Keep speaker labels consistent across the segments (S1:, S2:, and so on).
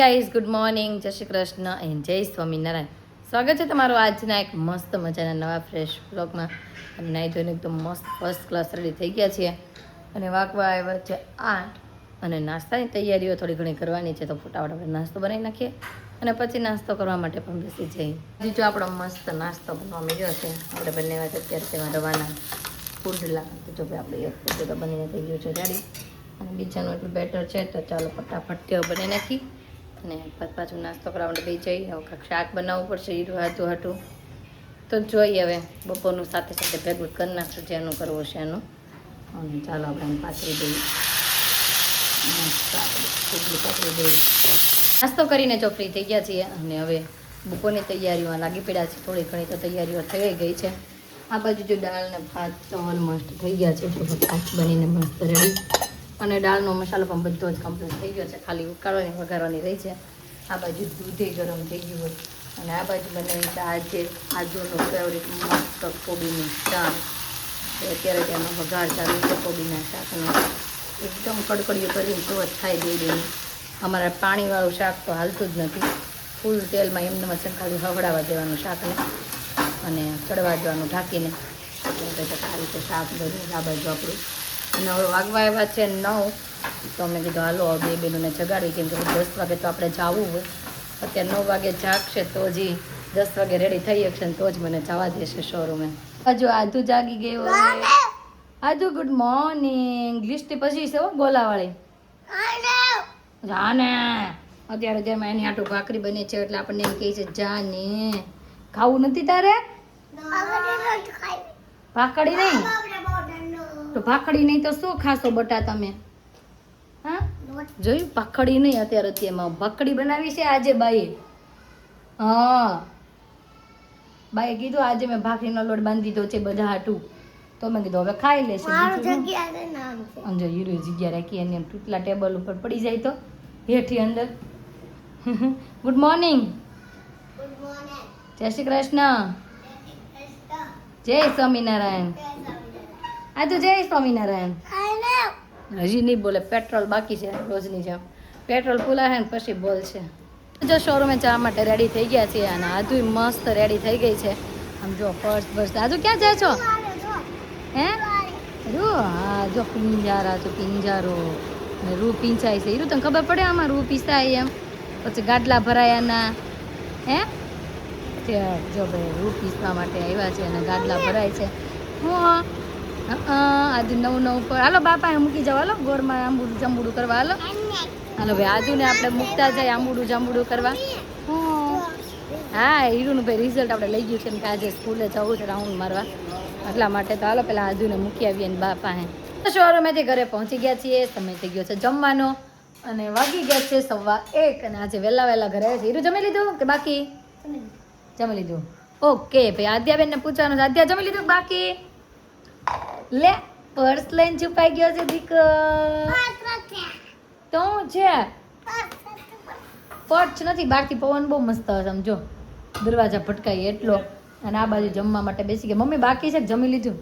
S1: Guys good morning, જય Shri Krishna and જય સ્વામિનારાયણ. સ્વાગત છે તમારું આજના એક મસ્ત મજાના નવા ફ્રેશ બ્લોગમાં. અને નાઈ ધોઈને એકદમ મસ્ત ફર્સ્ટ ક્લાસ રેડી થઈ ગયા છીએ અને વાગવા આવ્યા છે 8 અને નાસ્તાની તૈયારીઓ થોડી ઘણી કરવાની છે. તો ફટાફટ આપણે નાસ્તો બનાવી નાખીએ અને પછી નાસ્તો કરવા માટે પણ બેસી જઈએ. હજી જો આપણો મસ્ત નાસ્તો બનવા મળ્યો છે. આપણે બંને વાત અત્યારે તેમાં રવાના પુડલા તો ભાઈ આપણે એક પુડલું તો બનીને થઈ ગયું છે રેડી અને બીજાનું એટલું બેટર છે. તો ચાલો ફટાફટ તેઓ બનાવી નાખી અને પાછું નાસ્તો કરવા માટે બે જઈ. હવે કાંઈક શાક બનાવવું પડશે હીરું હતું તો જોઈએ હવે બપોરનું સાથે સાથે ભેગું કરી નાખશું જેનું કરવું છે એનું. અને ચાલો આપણે પાથરી દઈએ પાથરી દઈએ. નાસ્તો કરીને જો ફ્રી થઈ ગયા છીએ અને હવે બપોરની તૈયારીઓમાં લાગી પડ્યા છે. થોડી ઘણી તો તૈયારીઓ થઈ ગઈ છે. આ બાજુ જો દાળ ને ભાત તો ઓલમોસ્ટ થઈ ગયા છે. તો ભાત બનીને મસ્ત રેડી અને દાળનો મસાલો પણ બધો જ કમ્પ્લીટ થઈ ગયો છે. ખાલી ઉકાળવાની વઘારવાની રહી છે. આ બાજુ દૂધે ગરમ થઈ ગયું હોય અને આ બાજુ બનાવી છે આજે આજુનું ફેવરિટ મસ્ત કોબીનું શાક. અત્યારે તેમાં વઘાર ચાલુ છે કોબીના શાકનો. એકદમ કડકડીઓ કરીને તો જ થાય દઈ. અમારે પાણીવાળું શાક તો હાલતું જ નથી. ફૂલ તેલમાં એમને મસન ખાલી હવડાવવા દેવાનું શાકને અને ચડવા દેવાનું ઢાંકીને. એટલે આ રીતે શાક બધું આ બાજુ આપણું. અને હવે વાગવા આવ્યા છે 9 તો અમે કીધું હાલો બે બહેનોને જગાડવી કેમ કે 10 વાગે તો આપણે જવું હોય. અત્યારે 9 વાગે જાગશે તો જ 10 વાગે રેડી થઈ શકશે ને તો જ મને જવા દેશે શોરૂમે. હજુ આધુ જાગી ગયો. આધુ ગુડ મોર્નિંગ. લિસ્ટ પછી છે હો ગોલાવાળી. જાને અત્યારે જેમાં એની આટું ભાખરી બની છે એટલે આપણને એમ કહે છે જાને ખાવું નથી તારે ભાખરી નહીં તો ભાખડી નહીં તો શું ખાશો બટા તમે? હા જોયું ભાખડી નહીં અત્યારે તેમાં ભાખડી બનાવી છે આજે બાઈએ. હા બાઈએ કીધું આજે મેં ભાખરીનો લોટ બાંધી દીધો છે બધા હાટું. તો મેં કીધું હવે ખાઈ લેશે. અંજો હીરો જગ્યા રાખી અને તૂટલા ટેબલ ઉપર પડી જાય તો હેઠી અંદર. Good morning. જય શ્રી કૃષ્ણ. જય સ્વામિનારાયણ. આ તો જય સ્વામિનારાયણ. હજી નહીં બોલે. પેટ્રોલ બાકી છે રોજની જેમ. પેટ્રોલ ફૂલાશે ને પછી બોલશે. જો શોરૂમે જવા માટે રેડી થઈ ગયા છીએ અને આધુ મસ્ત રેડી થઈ ગઈ છે. આમ જો ફર્સ્ટ બસ. આધુ ક્યાં જાય છો? હે રૂ? હા જો પિંજારા તો પિંજારો ને રૂ પીંચાય છે. તને ખબર પડે આમાં રૂ પીસાય એમ પછી ગાડલા ભરાયાના. હે જો ભાઈ રૂ પીસવા માટે આવ્યા છે અને ગાડલા ભરાય છે. હું આજે નવું પર હાલો બાપા મૂકી જાવ. હાલો ગોળમાં આંબુડું જાંબુડું કરવા. હાલો હાલો ભાઈ આજુને આપણે મૂકતા જાય આંબુડું જાંબુડું કરવા. હા હીરુનું ભાઈ રિઝલ્ટ આપણે લઈ ગયું કેમ કે આજે સ્કૂલે જવું છે રાઉન્ડ મારવા એટલા માટે. તો હાલો પેલા આજુને મૂકી આવીએ ને બાપા હે. શોરૂમેથી ઘરે પહોંચી ગયા છીએ. સમય થઈ ગયો છે જમવાનો અને વાગી ગયા છે 1:15 અને આજે વહેલા ઘરે આવ્યા છે. હીરું જમી લીધું કે બાકી? જમી લીધું. ઓકે ભાઈ આદ્યાબેનને પૂછવાનું છે આદ્યા જમી લીધું બાકી? લે પર્સ લઈને છુપાઈ ગયો છે દીકરો. તો છે પર્સ નથી બહારથી પવન બહુ મસ્ત સમજો દરવાજા ભટકાઈ એટલો. અને આ બાજુ જમવા માટે બેસી ગયા. મમ્મી બાકી છે કે જમી લીધું?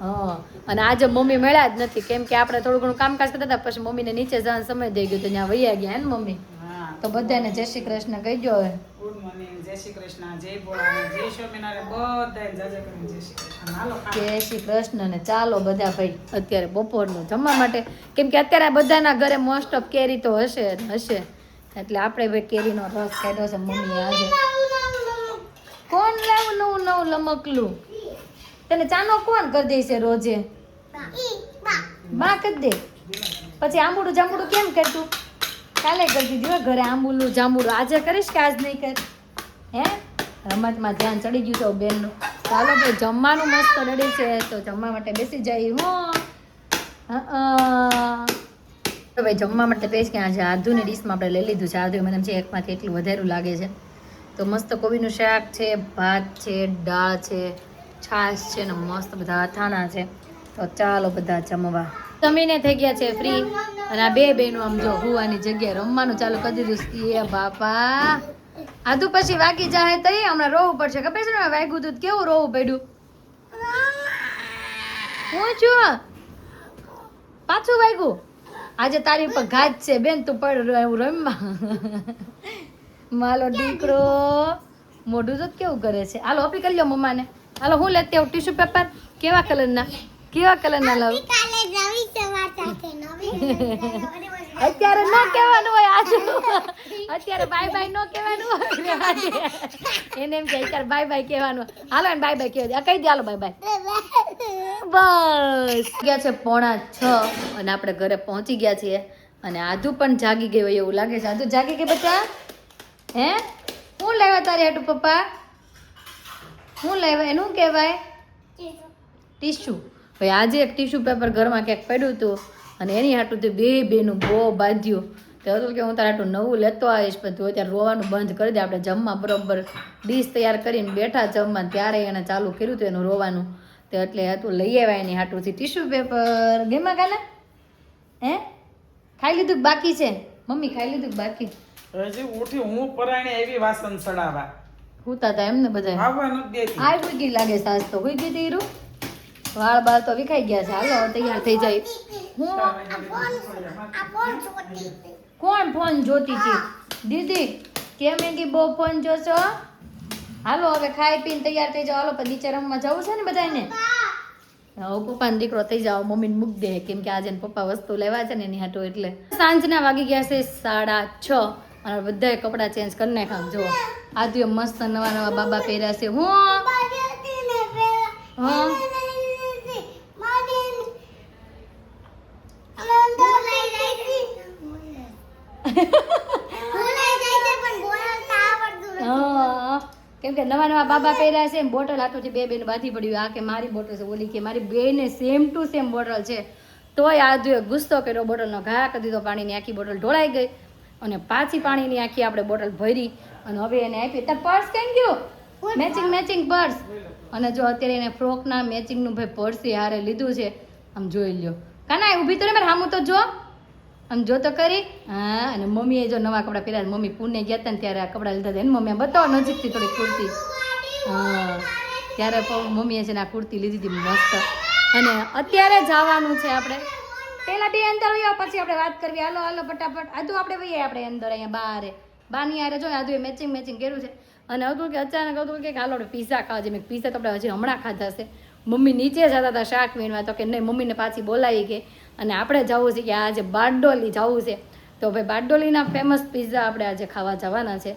S1: હા અને આજે મમ્મી મળ્યા જ નથી કેમ કે આપણે થોડું ઘણું કામકાજ કરતા હતા પછી મમ્મીને નીચે જવાનો સમય થઈ ગયો તો ત્યાં વૈયા ગયા ને મમ્મી. તો બધાને જય શ્રી કૃષ્ણ કહીજો હવે.
S2: Good morning. જય શ્રી કૃષ્ણ. જય ભોળાનાથ. જય સ્વામિનારાયણ. બધાય જાજા કરીને જય શ્રી કૃષ્ણ. હાલો
S1: જય શ્રી કૃષ્ણ ને ચાલો બધા ભાઈ અત્યારે બપોરનું જમવા માટે કેમ કે અત્યારે બધાના ઘરે મોસ્ટ ઓફ કેરી તો હશે એટલે આપણે ભાઈ કેરીનો રસ કાઢ્યો છે મમ્મીએ આજે. કોણ લાવું નવું લમકલું? તને ચાનો કોણ કરી દે છે રોજે? બા કરી દે. પછી આંબુડું જાંબુડું કેમ કરતું? કાલે કરી દીધું ઘરે આંબુલું જાંબુડું. આજે કરીશ કે આજ નહીં કર? હે રમતમાં ધ્યાન ચડી ગયું તો બેનનું. ચાલો ભાઈ જમવાનું મસ્ત રેડી છે તો જમવા માટે બેસી જાય. તો ભાઈ જમવા માટે બેસ કે આજે આધુની ડીશમાં આપણે લઈ લીધું છે. આધુ મને છે એકમાંથી એટલું વધારે લાગે છે. તો મસ્ત કોબીનું શાક છે, ભાત છે, દાળ છે, છાશ છે ને મસ્ત બધા અથાણા છે. તો ચાલો બધા જમવા. જમીને થઈ ગયા છે ફ્રી અને આ બે બહેનો આમ જો હુવાની જગ્યાએ રમવાનું ચાલુ કરી દીધું. એ બાપા આધુ પછી વાગી જાય તો હમણાં રોવું પડશે. ખબર છે ને વાગ્યું હતું કેવું રોવું પડ્યું. હું છું પાછું વાગ્યું આજે તારી ઉપર ઘાત છે બેન, તું પડ રમવા. માલો દીકરો મોઢું તો કેવું કરે છે. હાલો ઓપી કરી લો મમ્માને. હાલો હું લેતી આવું ટીશ્યુ પેપર. કેવા કલરના લાવ? અત્યારે ન કહેવાનું હોય આજુ, અત્યારે બાય બાય ન કહેવાનું હોય. એને એમ કે અત્યારે બાય બાય કહેવાનું. હાલો એને બાય બાય કહી દે, કહી દે હાલો બાય બાય. બસ ગયા છે 5:45 અને આપણે ઘરે પહોંચી ગયા છીએ. અને આધુ પણ જાગી ગઈ હોય એવું લાગે છે. આધુ જાગી ગઈ બચ્ચા? હે શું લાવ્યા તારે હાટુ પપ્પા? શું લાવ્યા? એનું કહેવાય ટીશ્યુ. ભાઈ આજે એક ટીશ્યુ પેપર ઘરમાં ક્યાંક પડ્યું હતું અને એની હાટું તે બેનું બહુ બાંધ્યું. તો હતું કે હું તારે હાટું નવું લેતો આવીશ, પણ તું અત્યારે રોવાનું બંધ કરી દે. આપણે જમવા બરોબર ડીશ તૈયાર કરીને બેઠા જમવા, ત્યારે એને ચાલુ કર્યું હતું એનું રોવાનું. તો એટલે હતું લઈ આવ્યા એની હાટુંથી ટીશ્યુ પેપર. ગેમા ગાના હે ખાઈ લીધું કે બાકી છે? મમ્મી ખાઈ લીધું કે બાકી?
S2: હજી ઉઠી હું પરાણે આવી વાસણ સડાવા.
S1: હુતા હતા એમને બધા?
S2: આવવાનું જ દેતી.
S1: આ હુઈ ગઈ લાગે સાસ તો. હુઈ ગઈ તીરું? વાળ બાળ તો વિખાઈ ગયા છે. હાલો તૈયાર થઈ જાય. હું કોણ ફોન જોતી હતી? દીદી કેમ એની બહુ ફોન જોશો? હાલો હવે ખાઈ પીને તૈયાર થઈ જાઓ. હાલો પણ નીચે રમવા જવું છે ને બધાને. હવે પપ્પાનો દીકરો થઈ જાઓ, મમ્મીને મૂક દે, કેમ કે આજે પપ્પા વસ્તુ લેવા છે ને એની હાટું. એટલે સાંજના વાગી ગયા છે 6:30 અને બધાએ કપડાં ચેન્જ કરી નાખ્યા. જો આદિએ મસ્ત નવા બાબા પહેર્યા છે. હું હા કેમ કે નવા બાબા પહેર્યા છે. બોટલ આટુથી બેને બાંધી પડ્યું. આ કે મારી બોટલ છે, ઓલી કે મારી બેને સેમ ટુ સેમ બોટલ છે. તોય આદુએ ગુસ્સો કર્યો, બોટલનો ઘા કરી દીધો. પાણીની આખી બોટલ ઢોળાઈ ગઈ અને પાછી પાણીની આખી આપણે બોટલ ભરી અને હવે એને આપી. તાર પર્સ કેમ ગયું? Matching purse. અને જો અત્યારે એને ફ્રોકના મેચિંગનું ભાઈ પર્સ હારે લીધું છે. આમ જોઈ લ્યો. કાના ઊભી તો રે મારે સામું તો જો, આમ જો તો કરી. હા અને મમ્મીએ જો નવા કપડાં પહેર્યા. મમ્મી પુણે ગયા હતા ને ત્યારે આ કપડાં લીધા હતા. એને મમ્મી બતાવો નજીકથી થોડી કુર્તી. હા ત્યારે મમ્મીએ છે ને આ કુર્તી લીધી હતી મસ્ત. અને અત્યારે જવાનું છે આપણે. પેલા બે અંદર આવ્યા પછી આપણે વાત કરવી. હાલો ફટાફટ. આદુ આપણે વહીએ આપણે અંદર અહીંયા બાની યારે જો આદુએ મેચિંગ કર્યું છે. અને હતું કે અચાનક હતું કે હાલો આપણે પીઝા ખાવા જઈએ. પીઝા તો આપણે હજી હમણાં ખાધા છે. મમ્મી નીચે જતા હતા શાક વીણવા, તો કે નહીં મમ્મીને પાછી બોલાવી ગઈ અને આપણે જવું છે કે આજે બારડોલી જવું છે. તો ભાઈ બારડોલીના ફેમસ પીઝા આપણે આજે ખાવા જવાના છે.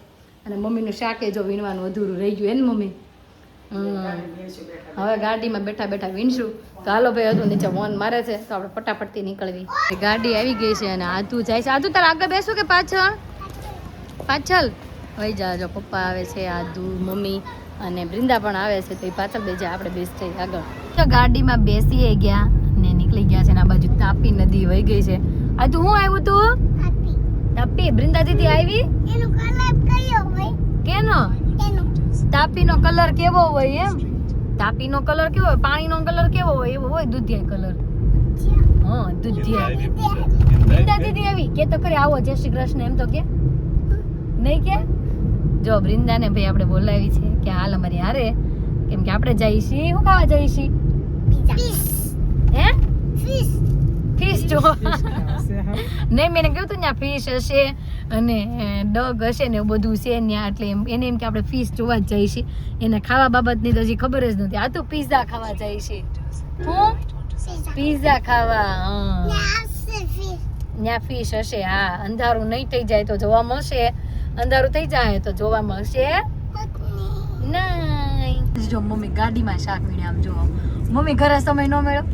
S1: અને મમ્મીનું શાકે જો વીણવાનું અધૂરું રહી ગયું એને મમ્મી. હવે ગાડીમાં બેઠા વીણશું. તો હાલો ભાઈ હતું નીચે વોન મારે છે તો આપણે ફટાફટથી નીકળવી. ગાડી આવી ગઈ છે અને આધુ જાય છે. આધુ તારે આગળ બેસું કે પાછળ વહી જાજો. પપ્પા આવે છે, આધુ મમ્મી અને બૃંદા પણ આવે છે. તો એ પાછળ બેસી આપણે બેસી આગળ. તો ગાડીમાં બેસી ગયા ને નીકળી ગયા છે. આ બાજુ તાપી નદી વહી ગઈ છે. આ તું શું આવ્યું તું? તાપી. બૃંદા દીદી આવી? કેનો? તાપીનો કલર કેવો હોય? એમ તાપીનો કલર કેવો હોય? પાણીનો કલર કેવો હોય? એવો હોય દૂધિયા કલર. હા દૂધિયા. બૃંદા દીદી આવી કે તો ખરી આવો જય શ્રી કૃષ્ણ એમ તો કે નહીં કે? જો બૃંદાને ભાઈ આપણે બોલાવી છે કે હાલ અમારી હારે, કેમ કે આપણે જઈએ છીએ શું ખાવા જઈએ છીએ? હે ફિશ જો નહીં મેં કહ્યું તું ત્યાં ફિશ હશે અને ડગ હશે ને એવું બધું છે ત્યાં. એટલે એને એમ કે આપણે ફિશ જોવા જ જઈએ છીએ. એને ખાવા બાબતની તો હજી ખબર જ નથી. આ તો પીઝા ખાવા જાય છે. હું પીઝા ખાવા. ત્યાં ફિશ હશે. હા અંધારું નહીં થઈ જાય તો જોવા મળશે. અંધારું થઈ જાય તો જોવા મળશે નહીં. જો મમ્મી ગાડીમાં શાક વીણ્યા. આમ જો મમ્મી ઘરે સમય ન મળ્યો.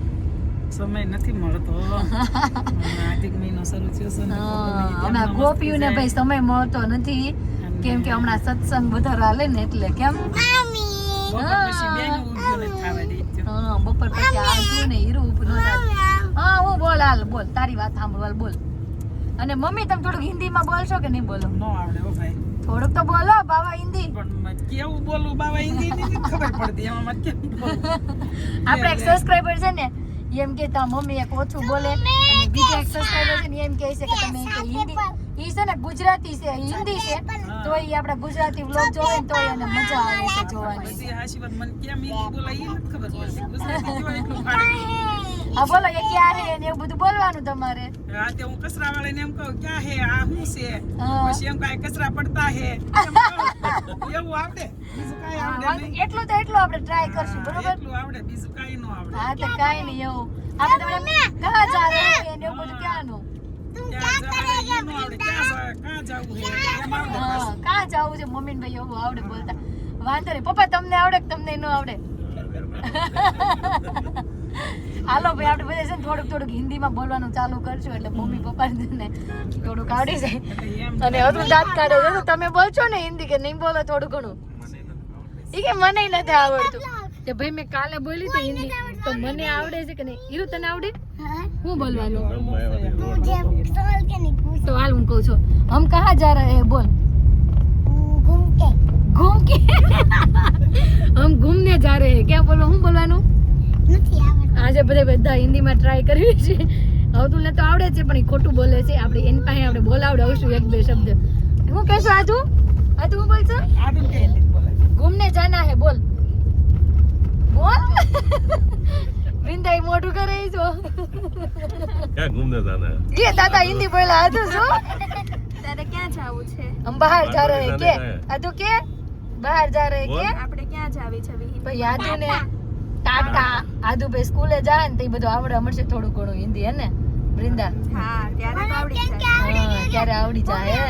S2: સમય નથી મળતો. આર્થિક મહિનો શરૂ થયો છે ને
S1: હમણાં ગોપીઓને ભાઈ સમય મળતો નથી, કેમ કે હમણાં સત્સંગ વધારે હાલે ને એટલે. કેમ બપોર પછી આવતું ને હીરું ઉપર. હા હું બોલ હાલ બોલ તારી વાત સાંભળવા બોલ. અને મમ્મી તમે થોડુંક હિન્દીમાં બોલશો કે નહીં બોલો?
S2: ન આવડે હો ભાઈ.
S1: થોડુંક તો બોલો બાવા હિન્દી.
S2: પણ કેવું બોલું બાવા હિન્દી ની ખબર પડતી એમાં કેમ બોલું.
S1: આપણે એક સબસ્ક્રાઇબર છે ને એમ કે તા મમ્મી એક ઓછું બોલે અને બીજા એક સબસ્ક્રાઇબર છે ને એમ કહે છે કે તમે હિન્દી. ઈ છે ને ગુજરાતી છે, હિન્દી છે, તો ઈ આપણે ગુજરાતી વ્લોગ જોવે ને તો એને મજા આવે છે જોવાની.
S2: પછી હાશી વાત મને કેમ હિન્દી બોલાય એ નથી ખબર પડતી. ગુજરાતી જોવા એટલું ફાડે.
S1: હા બોલો કે ક્યાં હે ને એવું બધું બોલવાનું તમારે.
S2: રાતે હું કચરા વાળાને એમ કહું ક્યાં હે આ શું છે
S1: હા.
S2: પછી એમ કાંઈ કચરા પડતા હે એમ કહું. એવું આવડે બીજું કાંઈ આવડે નહીં.
S1: એટલું તો એટલું આપણે ટ્રાય કરશું બરોબર.
S2: એટલું આવડે બીજું કાંઈ ન આવડે.
S1: હા તો કાઈ નહીં એવું આપણે તમને કહા જા રહે હે ને એવું બધું ક્યાંનું.
S2: ક્યાં જવાનું ઈ ન આવડે. ક્યાં જાવું હે એમ આવડે
S1: હા
S2: પાછું.
S1: કાં જાવું છે મમ્મી ને ભાઈ એવું આવડે બોલતા. વાંધો નહીં પપ્પા તમને આવડે કે તમને ન આવડે. હાલો ભાઈ આપણે બધા છે ને થોડુંક હિન્દીમાં બોલવાનું ચાલુ કરશું એટલે મમ્મી પપ્પા ને થોડુંક આવડી જાય.
S2: એમ
S1: અને હજુ દાંત કાઢે છે તો તમે બોલશો ને હિન્દી કે નહીં બોલો થોડું ઘણું. ઈ કે મને નથી આવડતું કે ભાઈ મેં કાલે બોલી તો હિન્દી તો મને આવડે છે કે નહીં. ઈરુ તને આવડે હું બોલવાનું તો હાલ હું કહું છું હમ કहाँ जा रहे हैं बोल घूम के हम घूमने जा रहे हैं क्या बोलो હું બોલવાનું આજે બધા હિન્દીમાં ટ્રાય કરવી છે. હવે તું તો આવડે છે પણ એ ખોટું બોલે છે. આપણે એની પાસે આપણે બોલાવડાવશું એક બે શબ્દ. હું કહેશો આજુ હું બોલছো
S2: આદિલ કે હિન્દી બોલે.
S1: ઘૂમને જાના હે બોલ બોલ વૃંદાઈ મોઢું કરે છો
S3: क्या घूमने जाना है?
S1: ये दादा हिंदी बोला आधु શું
S4: તારે ક્યાં જાવું છે?
S1: हम बाहर जा रहे हैं के आधु के बाहर जा रहे हैं के
S4: આપણે ક્યાં જાવી છે વિહીન?
S1: ભાઈ આધુ ને ટાટા આધુ ભાઈ સ્કૂલે જાય ને તો બધું આવડે મળશે થોડું ઘણું હિન્દી હે ને વૃંદા.
S4: હા ત્યારે તો આવડી જાય.
S1: હા ક્યારે આવડી જાય હે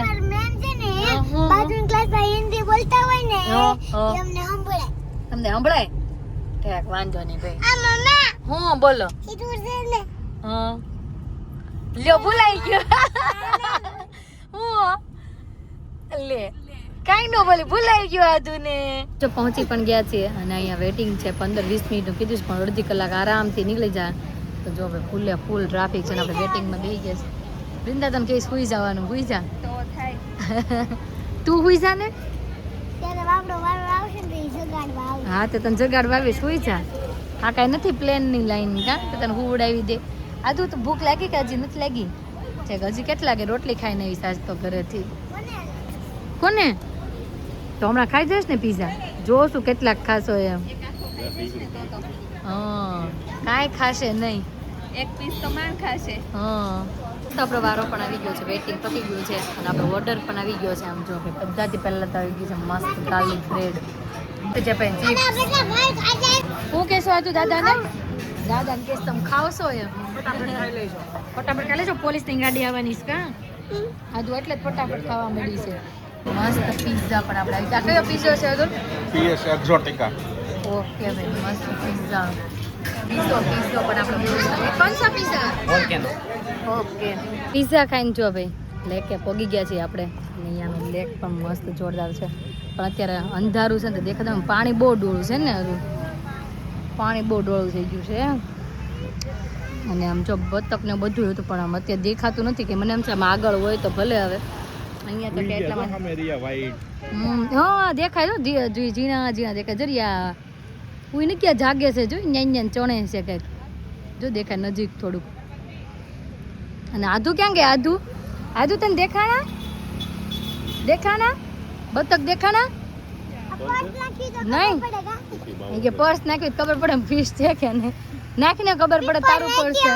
S1: તમને સંભળાય ઠેક વાંધો નહીં ભાઈ. હું બોલો હા લ્યો ભૂલાઈ ગયો હું લે કાઈ નો બોલી ભૂલાઈ ગયો આધુ ને. જો પહોંચી પણ ગયા છીએ અને અહીંયા વેટિંગ છે 15-20 મિનિટનું કીધું છે પણ અડધી કલાક આરામથી નીકળી જાય તો જો ભાઈ ફૂલ ટ્રાફિક છે ને આપણે વેટિંગમાં બેસી ગયા છે. વૃંદા તને કઈ સુઈ જવાનું સુઈ જા
S4: તો થાય.
S1: તું સુઈ જા ને. હા તો તને જગાડવા આવે સુઈ જા. હા કાંઈ નથી પ્લેનની લાઈન કા તો તને હું ઉડાવી દે. આધુ તો ભૂખ લાગી કે હજી નથી લાગી છે હજી કેટલા લાગે રોટલી ખાઈને આવી સાજ તો ઘરેથી. કોને તો હમણાં ખાઈ જઈશ ને પીઝા જોશું કેટલાક ખાશો એમ. હા કાંઈ ખાશે નહીં.
S4: એક પીસ તો માણ ખાશે.
S1: હા તો આપણો વારો પણ આવી ગયો છે વેટિંગ પતી ગયું છે અને આપણો ઓર્ડર પણ આવી ગયો છે. આમ જો કે બધાથી પહેલાં તો આવી ગઈ છે મસ્ત ગાર્લિક બ્રેડ જે પણ હું કહેશો હતું દાદાને કેસ તમે ખાવશો એમ
S2: ફટાફટ ખાઈ લેજો.
S1: ફટાફટ ખાઈ લેજો પોલીસની ગાડી આવવાની છે કા આજુ એટલે જ ફટાફટ ખાવા મળી છે. મસ્ત પિઝા પણ આપણે આવી ગયા. કયો પિઝા છે અગર
S3: PS Exotica.
S1: ઓકે ભાઈ મસ્ત પિઝા પીઝો પણ આપણે કોણ સા પિઝા ઓકે પિઝા ખાઈને જો ભાઈ લેકે પોગી ગયા છીએ આપણે. અને અહીંયાનું લેક પણ મસ્ત જોરદાર છે પણ અત્યારે અંધારું છે ને તો દેખાતું પાણી બહુ ડોળું છે ને હજુ પાણી બહુ ડોળું થઈ ગયું છે. અને આમ જો બતક ને બધું હતું પણ આમ અત્યારે દેખાતું નથી કે મને એમ છે આમ આગળ હોય તો ભલે હવે અહીંયા તો કે એટલામાં હા દેખાય તો ઝીણા દેખાય જરિયા હું ને ક્યાં જાગે છે જો ન્યા ચણે છે કંઈક જો દેખાય નજીક થોડુંક. અને આધુ ક્યાં ગયા આધુ તને દેખાણા બતક દેખાણા નહીં કે પર્સ નાખ્યું ખબર પડે ફિશ છે કે નહીં નાખીને ખબર પડે તારું પર્સ છે.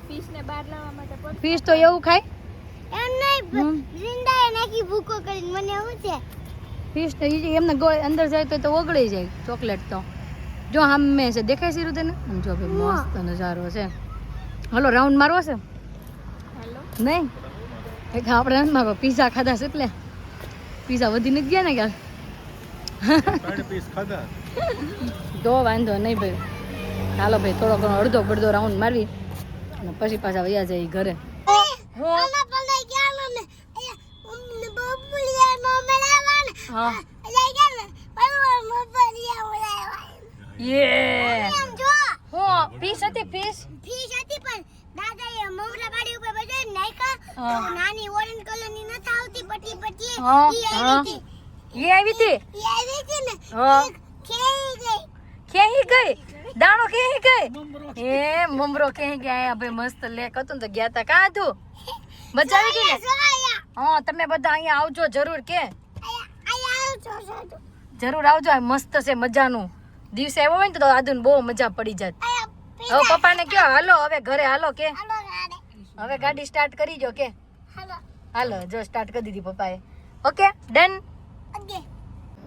S4: ફિશ ને બહાર લાવવા માટે
S1: ફિશ તો એવું ખાય ફિશ તો એમને અંદર જાય તો ઓગળી જાય ચોકલેટ તો જો સામે છે દેખાય છે તને જો ભાઈ મસ્ત નજારો છે. હલો રાઉન્ડ મારવો છે નહીં એક આપણે નથી મારવા પીઝા ખાધા છે એટલે પીઝા વધી નથી ગયા ને ક્યાં તો વાંધો નહીં ભાઈ ચાલો ભાઈ થોડો ઘણો અડધો રાઉન્ડ મારવી અને પછી પાછા વયા જાય ઘરે. ફીસ હતી ફીસ
S5: નાની ઓરેન્જ કલર ની નથી આવતી પટલી પટલી
S1: એ આવી હતી
S5: ને
S1: ક્યાંય ગઈ દાણો ક્યાંય ગઈ એ મમરો ક્યાંય ગયા ભાઈ મસ્ત લેક હતું ને તો ગયા તા કાં હતું મજા આવી ગઈ ને. હા તમે બધા અહીંયા આવજો જરૂર કે જરૂર આવજો મસ્ત છે મજાનું દિવસે આવ્યો હોય ને તો આદુન બહુ મજા પડી જાય. હવે પપ્પાને કયો હાલો હવે ઘરે હાલો કે
S5: હાલો રાડે
S1: હવે ગાડી સ્ટાર્ટ કરી જો કે
S5: હાલો
S1: હાલો જો સ્ટાર્ટ કરી દીધી પપ્પાએ ઓકે ડન
S5: અગે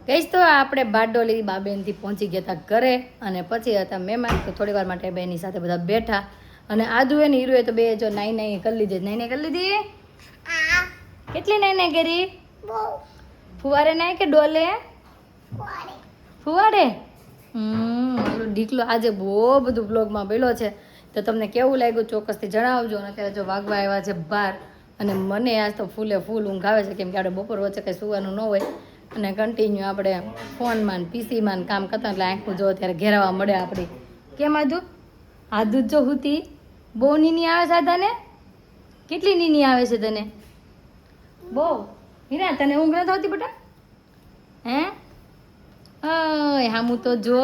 S1: ગઈશ તો આપણે બારડોલી બાબેનથી પહોંચી ગયા હતા ઘરે અને પછી હતા મહેમાન તો થોડી વાર માટે બેની સાથે બધા બેઠા અને આદુ એ ને હીરુએ તો બે જો નાઈ કરી લીધી નાઈ કરી લીધી
S5: આ
S1: કેટલી નાઈ કરી
S5: બો
S1: ફુવારે નાઈ કે ડોલે
S5: કોડે
S1: ફુવારે ઓલો ઢીકલો આજે બહુ બધું બ્લોગમાં બેલો છે તો તમને કેવું લાગ્યું ચોક્કસથી જણાવજો અને અત્યારે જો વાગવા આવ્યા છે 12 અને મને આજ તો ફૂલે ફૂલ ઊંઘ આવે છે કેમ કે આપણે બપોર વચ્ચે કંઈ સુવાનું ન હોય અને કન્ટિન્યુ આપણે ફોનમાં ને પીસીમાં ને કામ કરતા એટલે આંખું જો અત્યારે ઘેરાવા મળે આપણી કેમ આદુ જો હુતી બહુ નીની આવે છે આદાને કેટલી નીની આવે છે તને બહુ હીરા તને ઊંઘ નથી આવતી બેટા હે અય હામું તો જો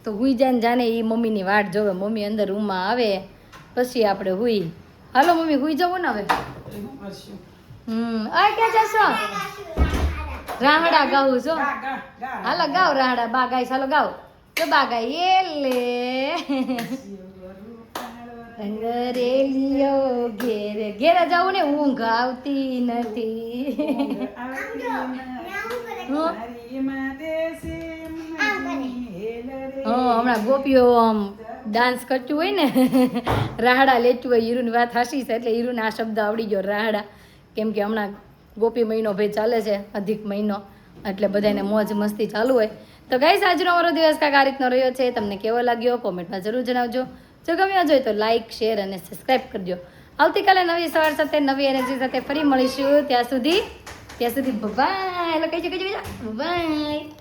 S1: તો હુઈ જાય ને જાને એ મમ્મીની વાટ જોવે મમ્મી અંદર રૂમમાં આવે પછી આપણે હુઈ હાલો મમ્મી હુઈ જવું ને હવે
S2: શું કરશું
S1: આ ક્યાં જશો રાહડા ગાવું છો
S2: ગા ગા ગા
S1: હાલો ગાવ રાહડા બા ગાય ચાલો ગાવ તો બા ગાય એલે રંગરેલિયો ઘેરે ઘેરે જાવું ને ઊંઘ આવતી નથી હમણાં ગોપીઓ આમ ડાન્સ કરતું હોય ને રાહડા લેતું હોય હીરુની વાત હાસી છે એટલે હીરુને આ શબ્દ આવડી ગયો રાહડા કેમ કે હમણાં ગોપી મહિનો ભાઈ ચાલે છે અધિક મહિનો એટલે બધાને મોજ મસ્તી ચાલુ હોય તો ગાઈસ આજનો અમારો દિવસ કાંઈક આ રીતનો રહ્યો છે તમને કેવો લાગ્યો કોમેન્ટમાં જરૂર જણાવજો જો ગમ્યો જોઈએ તો લાઇક શેર અને સબસ્ક્રાઈબ કરજો આવતીકાલે નવી સવાર સાથે નવી એનર્જી સાથે ફરી મળીશું ત્યાં સુધી બાય એટલે કહીજો બાય